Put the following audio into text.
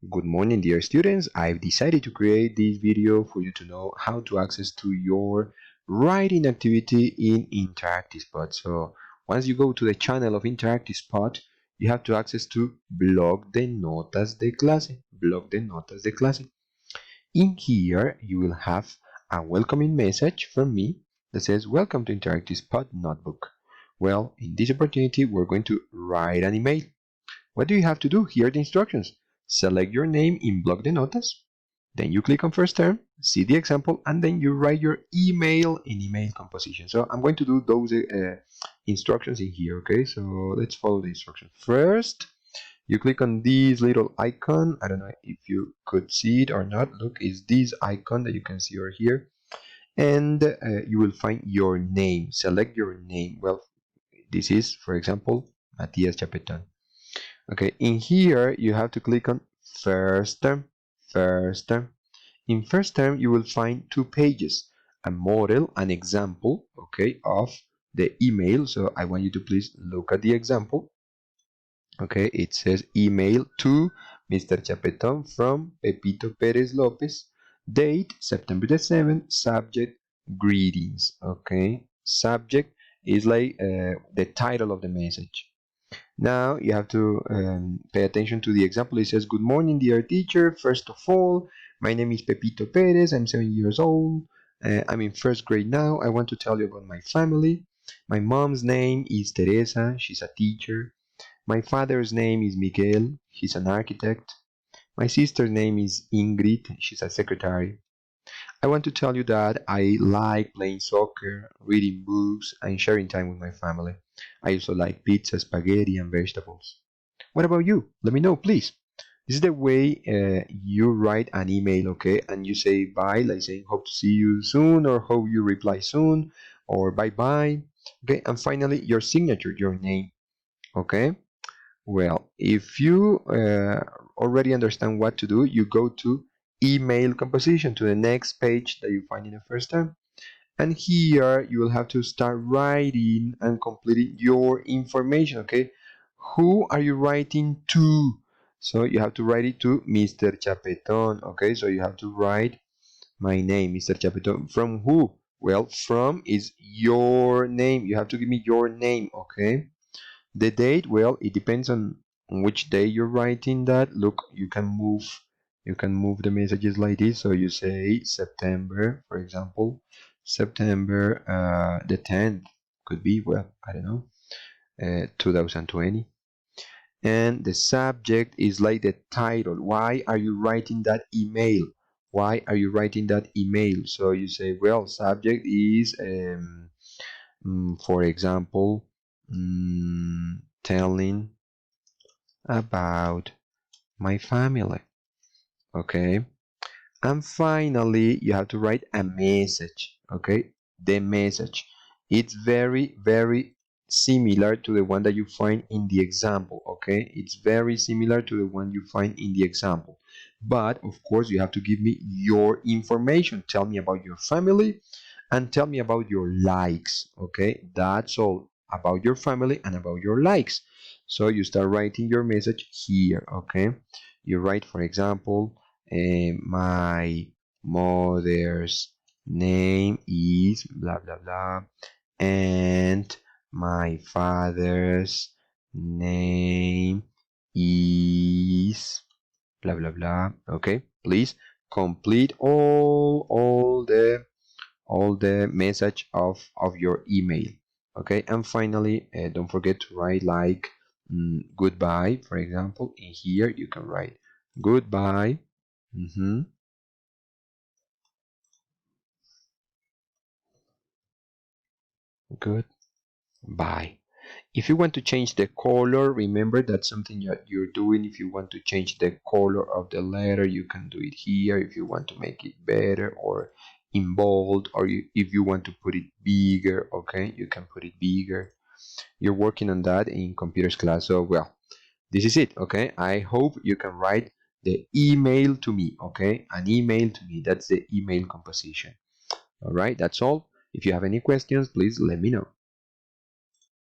Good morning, dear students. I've decided to create this video for you to know how to access to your writing activity in Interactive Spot. So once you go to the channel of Interactive Spot, you have to access to Blog de Notas de Clase. Blog de Notas de Clase. In here, you will have a welcoming message from me that says, "Welcome to Interactive Spot Notebook." Well, in this opportunity, we're going to write an email. What do you have to do? Here are the instructions. Select your name in Bloc de Notas. Then you click on first term, see the example, and then you write your email in email composition. So I'm going to do those instructions in here, okay? So let's follow the instructions. First, you click on this little icon. I don't know if you could see it or not. Look, it's this icon that you can see over here. And you will find your name. Select your name. Well, this is, for example, Matias Chapeton. Okay, in here you have to click on first term, first term. In first term you will find two pages, a model, an example, okay, of the email. So I want you to please look at the example. Okay, it says email to Mr. Chapeton from Pepito Perez Lopez, date September the 7th, subject greetings. Okay, subject is like the title of the message. Now you have to pay attention to the example. It says, "Good morning, dear teacher. First of all, my name is Pepito Perez. I'm 7 years old. I'm in first grade now. I want to tell you about my family. My mom's name is Teresa. She's a teacher. My father's name is Miguel. He's an architect. My sister's name is Ingrid. She's a secretary. I want to tell you that I like playing soccer, reading books, and sharing time with my family. I also like pizza, spaghetti, and vegetables. What about you? Let me know, please." This is the way you write an email, okay? And you say bye, like saying hope to see you soon, or hope you reply soon, or bye bye. Okay, and finally, your signature, your name, okay? Well, if you already understand what to do, you go to email composition, to the next page that you find in the first term. And here you will have to start writing and completing your information, okay? Who are you writing to? So you have to write it to Mr. Chapeton, okay? So you have to write my name, Mr. Chapeton. From who? Well, from is your name. You have to give me your name, okay? The date, well, it depends on which day you're writing that. Look, you can move the messages like this. So you say September, for example, September the 10th could be, well, I don't know, 2020. And the subject is like the title. Why are you writing that email? Why are you writing that email? So you say, well, subject is for example, telling about my family. Okay. And finally, you have to write a message. Okay. The message. It's very, very similar to the one that you find in the example. Okay. It's very similar to the one you find in the example. But of course, you have to give me your information. Tell me about your family and tell me about your likes. Okay, that's all about your family and about your likes. So you start writing your message here. Okay, you write, for example, my mother's name is blah blah blah, and my father's name is blah blah blah. Okay, please complete all the message of your email. Okay, and finally, don't forget to write like goodbye. For example, in here you can write goodbye. Goodbye. If you want to change the color, remember that's something that you're doing. If you want to change the color of the letter, you can do it here. If you want to make it better or in bold, or if you want to put it bigger, okay, you can put it bigger. You're working on that in computers class. So, well, this is it, okay? I hope you can write the email to me, okay? An email to me. That's the email composition. All right, that's all. If you have any questions, please let me know.